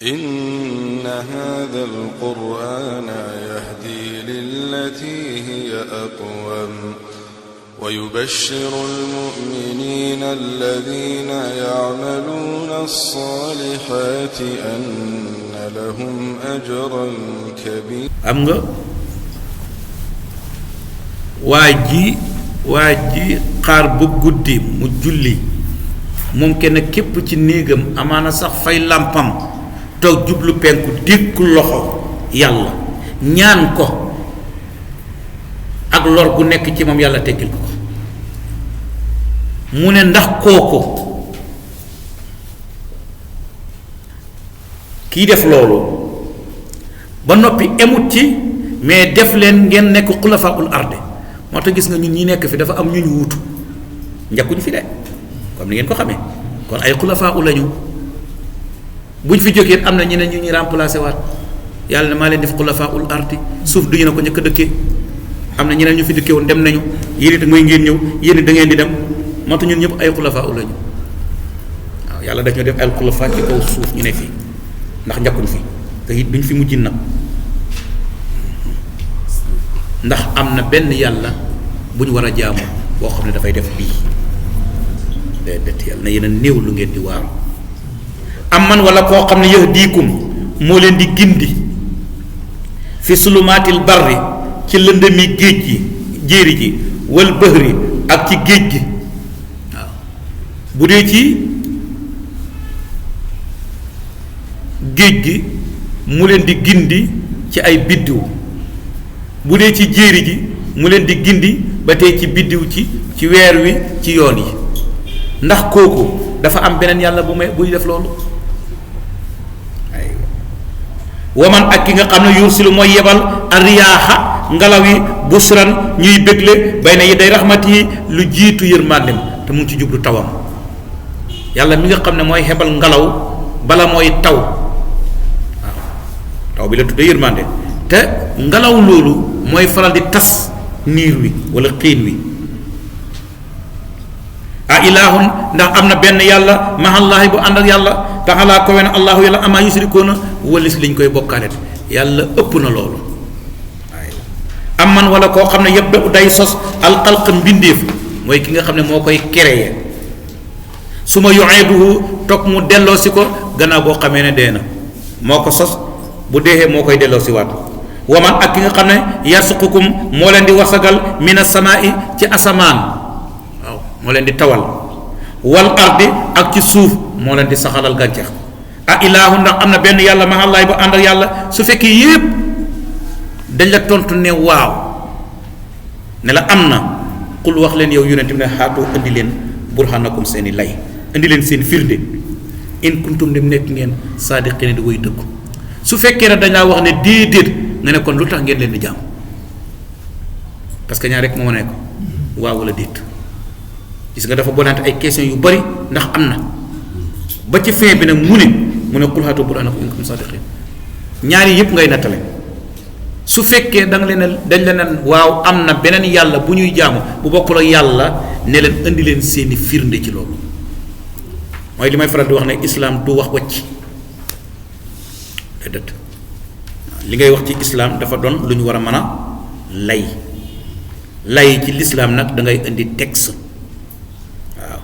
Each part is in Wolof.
إن هذا القرآن يهدي للتي هي أقوم ويبشر المؤمنين الذين يعملون الصالحات أن لهم أجرا كبيرا. أمغا واجي قار bu guddi mu julli moom kenn képp ci néegam amaana sax fay lampam toog jublu penku dékku loxo yàlla ñaan ko ak lor gu nekk ci moom yàlla teggil ko mu ne ndax kooku kii def loolu ba noppi emut ci mais def leen ngeen nekk xulafaul arde moo tax gis nga ñun ñi nekk fi dafa am ñu ñu wuutu njakkuñu fi de comme ni ngeen ko xamee kon ay xulafaa lañu buñ fi jógee am na ñeneen ñu ñuy remplacer waat yàlla ne maa leen def xulafaaul ardi suuf duñu ne ko njëkk a dëkkee am na ñeneen ñu fi dëkkee woon dem nañu yéen it mooy ngeen ñëw yéen it da ngeen di dem moo tax ñun ñëpp ay xulafaa lañu waaw yàlla daf ñu def ay xulafaa ci kaw suuf ñu ne fii ndax njakkuñ fi te it duñ fi mujj nag ndax am na benn yàlla bu ñu war a jaamu boo xam ne dafay def bii déedéet yàlla na yéen a néew lu ngeen di waaru am man wala koo xam ne yahdiikum moo leen di gindi fi sulumaatil barri ci lëndëmi géej gi jéeri ji wal bahri ak ci géej gi waaw bu dee ci géej gi mu leen di gindi ci ay biddiw bu dee ci jéeri ji mu leen di gindi ba tey ci biddiw ci weer wi ci yoon yi ndax kooku dafa am beneen yàlla bu buy def loolu aywa waman ak ki nga xam ne yursilu mooy yebal ariyaaxa ngelaw yi busran ñuy bégle bay na yi day raxmat yi lu jiitu yërmandem te mu ngi ci jublu tawam yàlla mi nga xam ne mooy xebal ngelaw bala mooy taw waaw taw bi la tudde yërmande te ngelaw loolu mooy faral di tas niir wi wala xiin wi a ilahun ndax am na benn yàlla mahallaahi bu ànd ak yàlla taxalaa ko wen allahu yàlla amaa yusrikoona walis liñ koy bokkaalet yàlla ëpp na loolu waaye am man wala koo xam ne yëpp day sos alxalq mbindeef mooy ki nga xam ne moo koy créer su ma yu'iduhu toog mu delloo si ko gannaaw boo xamee ne dee na moo ko sos bu deexee moo koy delloo si waat waman ak ki nga xam ne yarsuqukum moo leen di wasagal mina samaa'i ci asamaan waaw moo leen di tawal wal ardi ak ci suuf moo leen di saxalal gàncax a ilaahu ndax am na benn yàlla ma allaay ba ànd ak yàlla su fekkee yépp dañ la tontu ne waaw ne la am na qul wax leen yow yonent bi ne xaatoo indi leen burhanakum seeni lay indi leen seen firnde in kuntum dem nekk ngeen saadiqiina di woy dëggu su fekkee ne dañaa wax ne déedéet nga ne kon lu tax ngeen leen di jaam parce que ñaar rek moo nekk waaw wala déet gis nga dafa bonante ay questions yu bari ndax am na ba ci fin bi nag mu ne qul haatu burhanakum in kuntum saadiqiin ñaari yëpp ngay nattale su fekkee da nga leen dañ leen waaw am na beneen yàlla bu ñuy jaamu bu bokkul ak yàlla ne leen indi leen seeni firnde ci loolu mooy li may faral di wax ne islam du wax wacc déedéet li ngay wax ci islam dafa doon lu ñu war a mën a lay ci l'islam nag da ngay indi texte waaw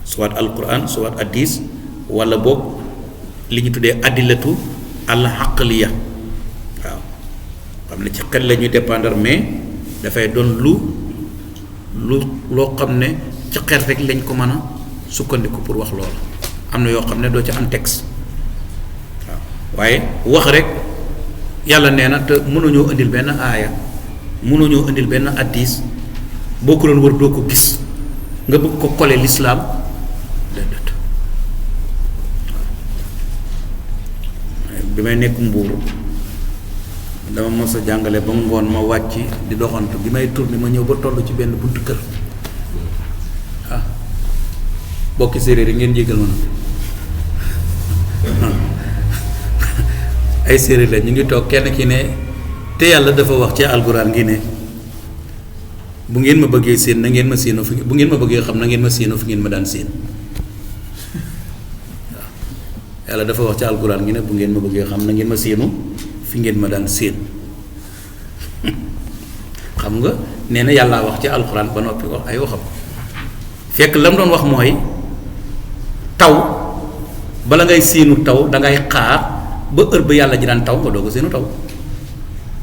soit alquran soit hadis wala boog li ñu tuddee adillatu al aqliya waaw xam ne ci xel la ñuy dépendre mais dafay doon lu loo xam ne ci xel rek lañ ko mën a sukkandiku pour wax loolu am na yoo xam ne doo ci am texte waaw waaye wax rek yàlla nee na te mënuñoo indil benn aaya mënuñoo indil benn addis boo ko doon wër doo ko gis nga bëgg ko coller l'islam déedéet bi may nekk Mbuur dama mos a jàngale ba ngoon ma wàcc di doxantu bi may tourné ma ñëw ba toll ci benn buntu kër ah bokki séeréer yi ngeen jégal ma na ay séeréer la ñu ngi toog kenn ki ne te yàlla dafa wax ci alxuraan ngi ne bu ngeen ma bëggee séen na ngeen ma séenoo fi bu ngeen ma bëggee xam na ngeen ma séenoo fi ngeen ma daan séen waaw yàlla dafa wax ci alquran ngi ne bu ngeen ma bëggee xam na ngeen ma séenu fi ngeen ma daan séen xam nga nee na yàlla wax ci alquran ba noppi wax ay waxam fekk la mu doon wax mooy taw bala ngay séenu taw da ngay xaar ba heure ba yàlla ji daan taw nga doog a séenu taw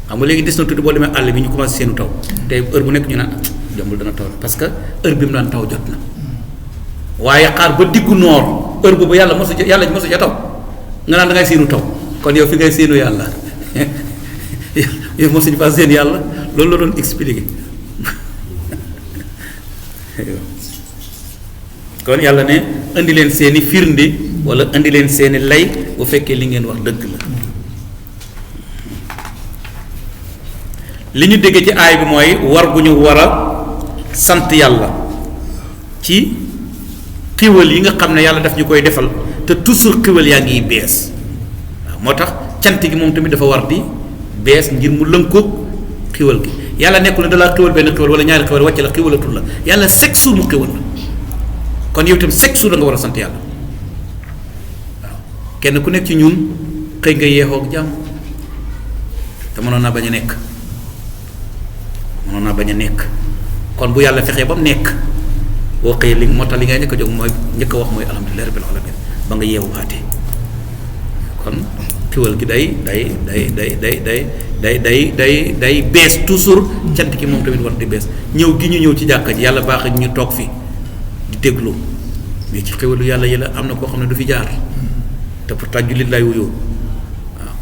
xam nga léegi des na tuuti boo demee àll bi ñu commencé séenu taw te heure bu nekk ñu naan jombul dana taw parce que heure bi mu daan taw jot na waaye xaar ba diggu noor heure boobu yàlla mosu ca taw nga naan da ngay séenu taw kon yow fi ngay séenu yàlla yow mosuñu fa seen yàlla loolu la doon expliqué kon yàlla ne indi leen seeni firnde wala indi leen seeni lay bu fekkee li ngeen wax dëgg la li ñu déggee ci aay bi mooy war gu ñu war a sant yàlla ci xiwal yi nga xam ne yàlla daf ñu koy defal te toujours xiwal yaa ngi bees waaw moo tax cant gi moom tamit dafa war di bees ngir mu lënkoog xiwal gi yàlla nekkul ne dalaa xiwal benn xiwal wala ñaari xiwal wàcc la xiwalatul la yàlla chaque jour mu xiwal la kon yow itam chaque jour da nga war a sant yàlla waaw kenn ku nekk ci ñun xëy nga yeexoo ak jàmm te mënoon naa bañ a nekk kon bu yàlla fexee ba mu nekk boo xëyee li moo tax li ngay njëkk a jóg mooy njëkk a wax mooy alhamdulilah rabbil alamin ba nga yeewu waatee kon xiwal gi day bees toujours cant gi moom tamit war di bees ñëw gi ñu ñëw ci jàkka ji yàlla baax ñu toog fi di déglu mais ci xiwalu yàlla yi la am na koo xam ne du fi jaar te pourtant jullit lay wuyoo waaw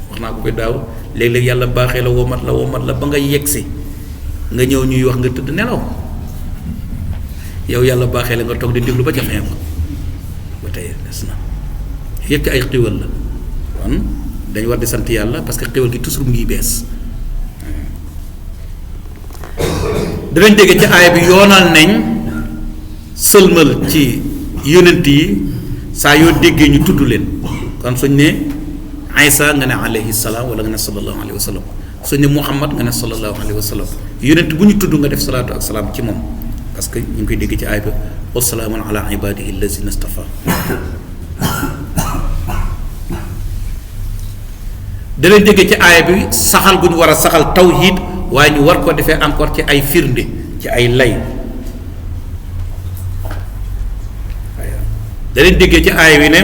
wax naa ko koy daaw léeg-léeg yàlla baaxee la womat la ba nga yegsi nga ñëw ñuy wax nga tëdd nelaw yow yàlla baaxee la nga toog di déglu ba ca fin ba tey des na yëpp ci ay xiwal la kon dañu war di sant yàlla parce que xiwal gi toujours mu ngi bees danañ dégg ci aaya bi yoonal nañ sëlmal ci yonent yi saa yoo déggee ñu tudd leen kon suñ ne Isa nga ne alayhi salaam wala nga ne sallallahu alayhi wa sallam suñ ne Muhammad nga ne sallallahu alayhi wa sallam yonent bu ñu tudd nga def salaatu ak salaam ci moom parce que ñu ngi koy dégg ci aaya bi wa salaamun ala ibadihi allazina stafa danañ dégg ci aaya bi saxal gu ñu war a saxal tawhid waaye ñu war ko defee encore ci ay firnde ci ay lay danañ déggee ci aaya wi ne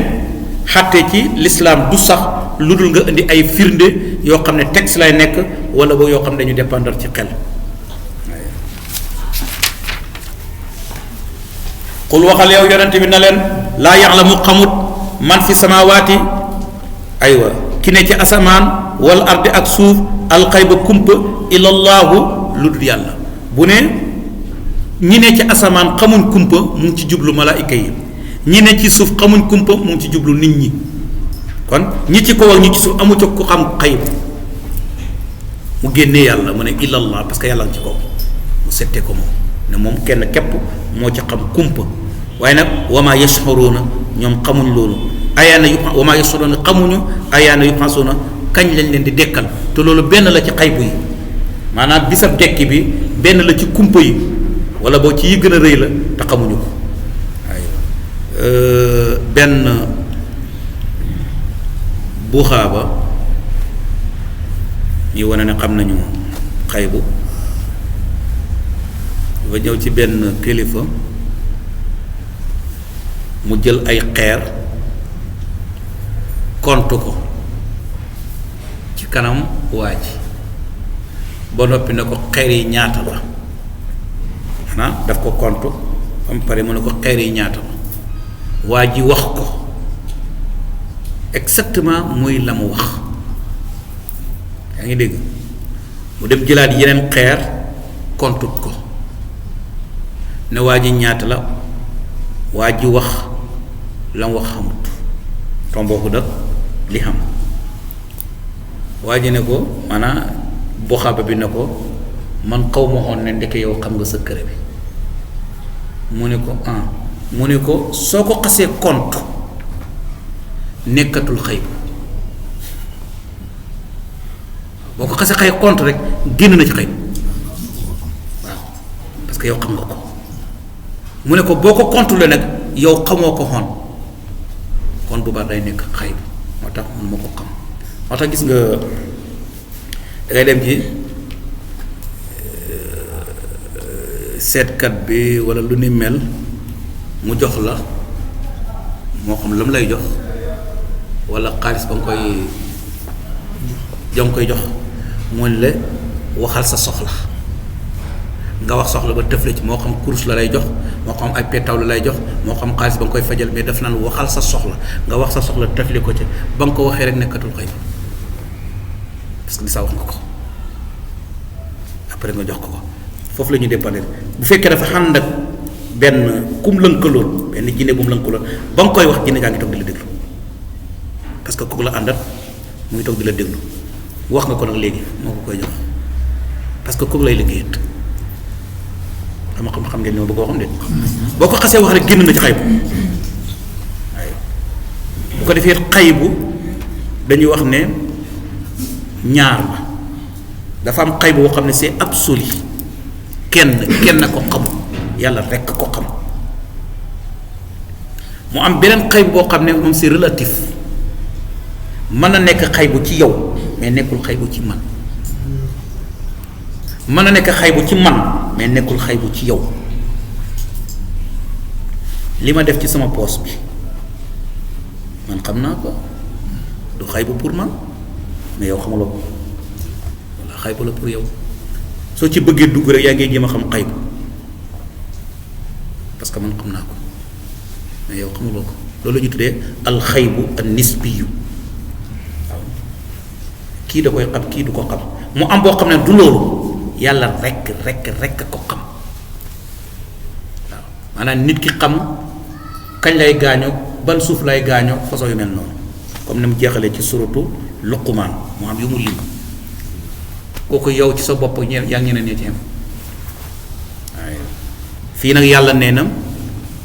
xatte ci lislaam du sax lu dul nga indi ay firnde yoo xam ne texte lay nekk wala boo yoo xam ne dañu dépendre ci xel xul waxal yow yonente bi na leen laa yaxlamu xamut man fi samawaati aywa ki ne ci asamaan wal ardi ak suuf alxayba kumpa ilallaahu lu dul yàlla bu ne ñi ne ci asamaan xamuñ kumpa mu ngi ci jublu malaayika yi ñi ne ci suuf xamuñ kumpa mu ngi ci jublu nit ñi kon ñi ci kaw ak ñi ci suuf amu ca ku xam xayb mu génnee yàlla mu ne illallah parce que yàlla ci kaw mu settee ko moom ne moom kenn képp moo ci xam kumpa waaye nag wama yashuruna ñoom xamuñ loolu ayaana yu wama yashuruna xamuñu ayaana yu xasuuna kañ lañ leen di dekkal te loolu benn la ci xaybu yi maanaam bisab dekki bi benn la ci kumpa yi wala boo ci yi gën a rëy la te xamuñu ko benn buuxaaba ñi wane ne xam nañu xaybu ba ñëw ci benn kilifa mu jël ay xeer compte ko ci kanam waa ji ba noppi ne ko xeer yi ñaata la xanaa daf ko compte ba mu pare mu ne ko xeer yi ñaata la waa ji wax ko exactement muy la mu wax yaa ngi dégg mu dem jëlaat yeneen xeer kontut ko ne waa ji ñaata la waa ji wax la mu wax xamut tomboo ko dëkk li xam waa ji ne ko maanaam boxaaba bi ne ko man xaw ma xoon ne ndeke yow xam nga sa kër bi mu ne ko ah mu ne ko soo ko xasee compte nekkatul xëy boo ko xasee xëy compte rek génn na ci xëy waaw parce que yow xam nga ko mu ne ko boo ko compte le nag yow xamoo ko xoon kon bu baax day nekk xayb moo tax mënu ma ko xam moo tax gis nga dangay dem ci seetkat bi walla lu ni mel mu jox la moo xam lu mu lay jox walla xaalis ba nga koy jox mooy la waxal sa soxla nga wax soxla ba tëfle ci moo xam kurus la lay jox moo xam ay pétaw la lay jox moo xam xaalis ba nga koy fajal mais daf naan waxal sa soxla nga wax sa soxla tëfle ko ci ba nga ko waxee rek nekkatul xëy parce que di sa wax nga ko après nga jox ko foofu la ñuy dépendre bu fekkee dafa ànd ak benn kum lënkaloon benn jinne bu mu lënkaloon ba nga koy wax jinne gaa ngi toog di la déglu parce que kooku la àndat mu ngi toog di la déglu wax nga ko nag léegi moo ko koy jox parce que kooku lay liggéeyat xam ngeen ni ma bëgg a xam de boo ko xasee wax rek génn na ci xaybu waaye bu ko defee xaybu dañuy wax ne ñaar la dafa am xaybu boo xam ne c'est absolu kenn ko xamul yàlla rekk ko xam mu am beneen xaybu boo xam ne moom c'est relatif mën na nekk xaybu ci yow mais nekkul xaybu ci man mën na nekk xaybu ci man mais nekkul xaybu ci yow li ma def ci sama poos bi man xam naa ko du xaybu pour man mais yow xamuloo ko walla xaybu la pour yow soo ci bëggee dugg rek yaa ngi jéem a xam xaybu parce que man xam naa ko mais yow xamuloo ko loolu la ñu tuddee alxaybu an nisbiyu waaw kii da koy xam kii du ko xam mu am boo xam ne du loolu yàlla rekk ko xam waaw maanaam nit ki xam kañ lay gaañoo ban suuf lay gaañoo façon yu mel noonu comme ni mu jeexalee ci suratu Luqmaan mu am yu mu lim kooku yow ci sa bopp yaa ngi ñeneen ñi ci am waaye fii nag yàlla nee na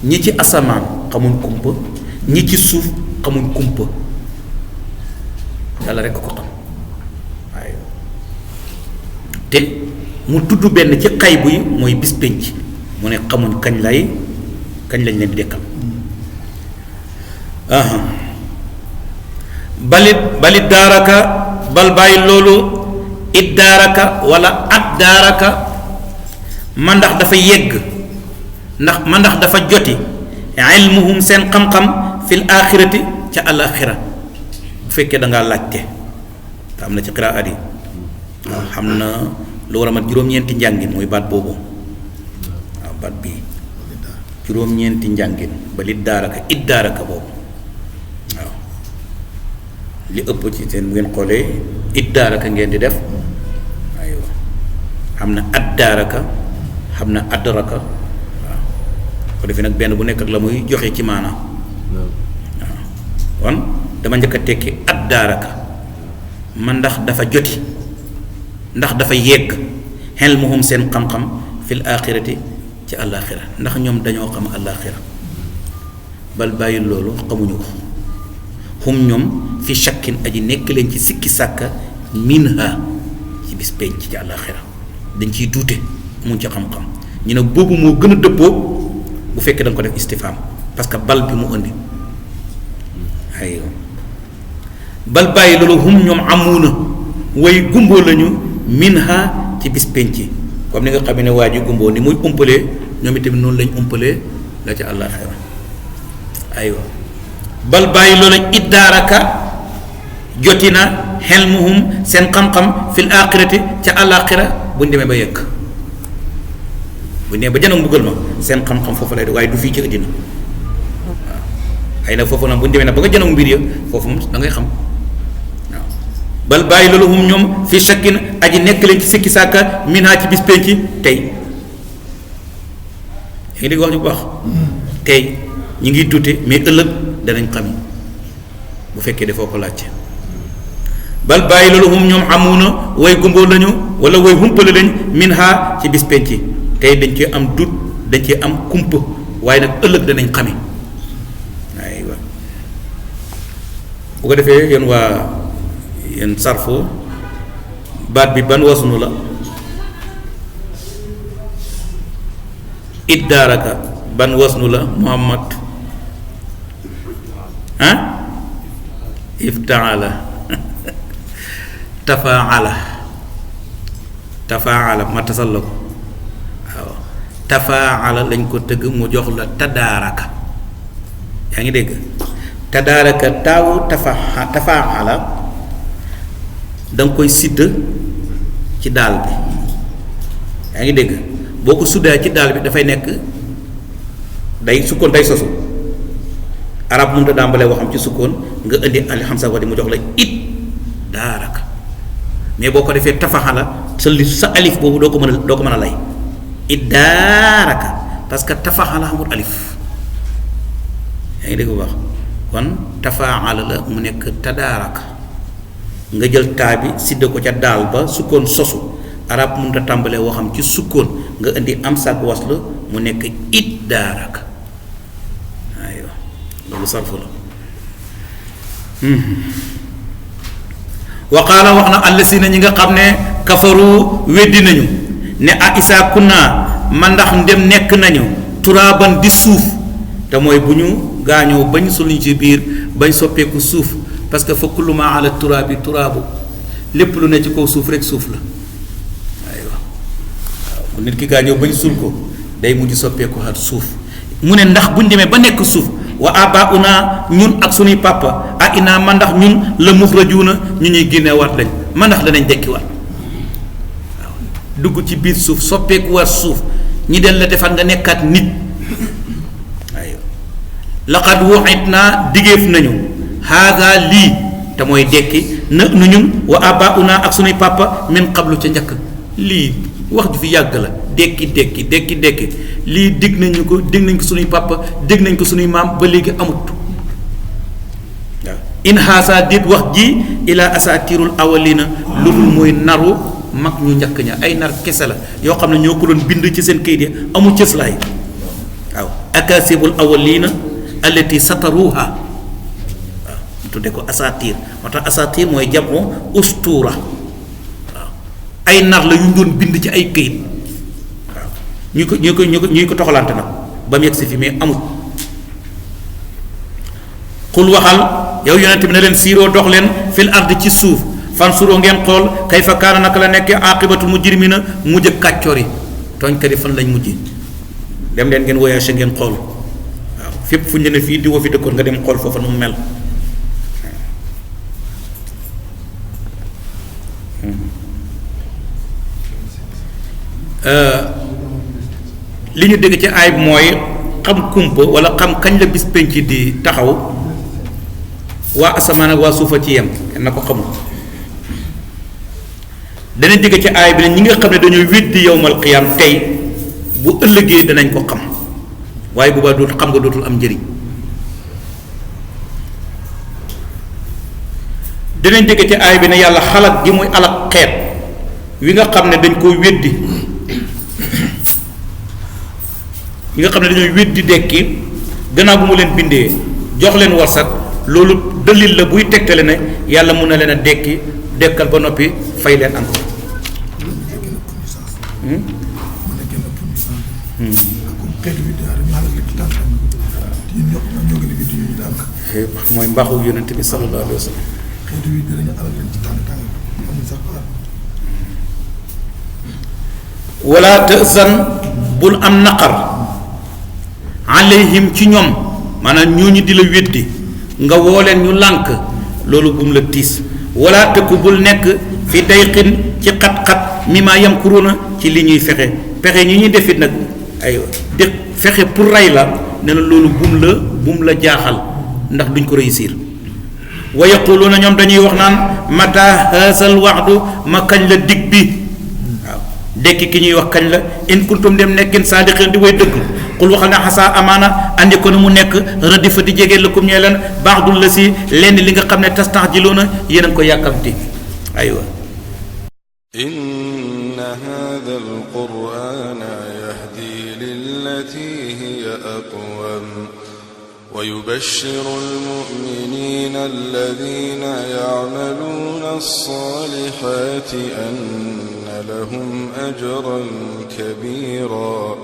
ñi ci asamaan xamuñ kumpa ñi ci suuf xamuñ kumpa yàlla rekk ko xam waaye te mu tudd benn ci xaybu yi mooy bis pénc mu ne xamuñ kañ lañ leen di dekkal balit daaraka bal bàyyi loolu it daaraka wala at daaraka ma ndax dafa yegg ndax dafa joti ilmuhum seen xam-xam fil aaxirati ca alaaxira bu fekkee dangaa laajte te am na ci qiraat yi waaw xam na lu war a mat juróom-ñeenti njàngin mooy baat boobu waaw baat bii juróom-ñeenti njàngin ba li daaraka it daaraka boobu waaw li ëpp ci seen bu ngeen xoolee it daaraka ngeen di def aywa xam na at daaraka xam na adraka waaw ko defee nag benn bu nekk ak la muy joxe ci maanaam waaw kon dama njëkk a tekki at daaraka man ndax dafa joti ndax dafa yegg ilmuhum seen xam-xam fil aaxirati ci àllaaxira ndax ñoom dañoo xam àllaaxira bal bàyyi loolu xamuñu ko hum ñoom fi shakkin aji nekk leen ci sikki sàkka minha ci bis penc ci àllaaxira dañ ciy duute amuñ ci xam-xam ñu ne boobu moo gën a dëppoo bu fekkee da nga ko def istifham parce que bal bi mu indi aywa bal bàyyi loolu hum ñoom amuuna way gumboo lañu minha ci bis penc comme ni nga xam ne waa ji gumboo ni muy umpalee ñoom itamit noonu lañ umpalee la ca àllaaxira aywa bal bàyyi loolu iddaaraka joti na xelmuhum seen xam-xam fil aaxirati ca àllaaxira buñ demee ba yegg buñ demee ba janoog mbugal ma seen xam-xam foofu lay de waaye du fii ci àddina waaw xëy na foofu nag buñ demee nag ba nga janoog mbir ya foofu moom da ngay xam waaw bal bàyyi loolu hum ñoom fi shakkin aji nekk leen ci sikki sàkka minha ci bis penc tey yaa ngi dégg wax ju bu baax tey ñi ngi tuute mais ëllëg danañ xam bu fekkee dafoo ko laajte bal bàyyi loolu hum ñoom amuuna way gumboo lañu wala way humpale lañ minha ci bis penc tey dañ cee am dut dañ cee am kumpa waaye nag ëllëg danañ xame aywa bu ko defee yéen waa yéen sarfo baat bi ban wasnu la iddaaraka ban wasnu la muhammad ah iftaala tafaala ma tasal la ko waaw tafaala lañ ko tëgg mu jox la tadaaraka yaa ngi dégg tadaaraka taawu tafaala da nga koy sidd ci daal bi yaa ngi dégg boo ko suddaa ci daal bi dafay nekk day sukkoon day sosu arab mënut a dàmbalee waxam ci sukkoon nga indi alhamza wa di mu jox la it daaraka mais boo ko defee tafaxala sa alif boobu doo ko mën a lay it daaraka parce que tafaxala amul alif yaa ngi dégg bu baax kon tafaala la mu nekk tadaaraka nga jël taa bi sidd ko ca daal ba sukkoon sosu arab mënut a tàmbalee waxam ci sukkoon nga indi am sag waslu mu nekk it daaraka aywa loolu sarfu la wa qaala wax na allasina ñi nga xam ne kafaru weddi nañu ne a isaa kunna ma ndax ndem nekk nañu turaaban di suuf te mooy bu ñu gaañoo bañ suluñ ci biir bañ soppeeku suuf parce que fa kullu ma ala turaabi turaabu lépp lu ne ci kaw suuf rek suuf la aywa waaw bu nit ki gaañoo bañ suul ko day mujj soppeeku xat suuf mu ne ndax buñ demee ba nekk suuf wa abauna ñun ak sunuy papa a ina ma ndax ñun la muxrajuuna ñu ñuy génneewaat lañ ma ndax danañ dekkiwaat waaw dugg ci biir suuf soppeekuwaat suuf ñi den la defar nga nekkaat nit aywa laqad wu'idna digéef nañu haada lii te mooy dekki na nu ñun wa abauna ak sunuy papa min qablu ca njëkk lii wax ju fi yàgg la dekki lii dig nañu ko dig nañ ko sunuy papa dig nañ ko sunuy maam ba léegi amut waaw in haasa dit wax ji ila asatirul awalina lu dul mooy naru mag ñu njëkk ña ay nar kese la yoo xam ne ñoo ko doon bind ci seen kayit yi amul cëslaay waaw akasibul awalina allati sataruha waaw ñu tudde ko asatir moo tax asatir mooy jamu ustuura waaw ay nar la yu ñu doon bind ci ay kayit ñuy ko toxalante nag ba mu yegg si fi mais amul xul waxal yow yonent bi ne leen siiroo dox leen fil ard ci suuf fan suroo ngeen xool kayfa kaana naka la nekkee aqibatul mujrimina mujj ak kàccoor yi tooñkat yi fan lañ mujj dem leen ngeen voyagé ngeen xool waaw fépp fu ñu ne fii di woo fi dëkkoon nga dem xool foofa nu mu mel li ñu dégg ci aay bi mooy xam kumpa wala xam kañ la bis penc di taxaw waa asamaan ak waa suufa ci yem kenn na ko xamul danañ dégg ci aay bi ne ñi nga xam ne dañuy weddi yowmal qiyaam tey bu ëllëgee danañ ko xam waaye bu baa dootul xam nga dootul am njëriñ danañ dégg ci aay bi ne yàlla xalaat gi muy alak xeet wi nga xam ne dañ koo weddi ñi nga xam ne dañooy weddi dekki gannaaw bu mu leen bindee jox leen warsak loolu dalil la buy tegtale ne yàlla mun na leen a dekki dekkal ba noppi fay leen encore mooy mbaaxu yonent bi sallallahu alayhi wa sallam wala tësan bul am naqar alayhim ci ñoom maanaam ñooñu di la weddi nga woo leen ñu lànk loolu bum la tiis wala tëkku bul nekk fi dayqin ci xat-xat mi maa yamkuruuna ci li ñuy fexe pexe ñi ñuy defit nag ay di fexe pour rey la ne na loolu bum la jaaxal ndax duñ ko réussir wa yaquluuna ñoom dañuy wax naan mata haasal waxdu ma kañ la dig bi waaw dekki ki ñuy wax kañ la in kuntum dem nekkin saadiqin di way dëgg xul waxal ne xasaa amaana andi ko ne mu nekk rëddi fa di jege lëkkum ñee leen baax dul la si lenn li nga xam ne tastajiluuna yéen a ngi ko yàkkamti aywa inna hada alqur'ana yahdi lillati hiya aqwam wa yubashshiru almu'minina alladhina ya'maluna as-salihati anna lahum ajran kabira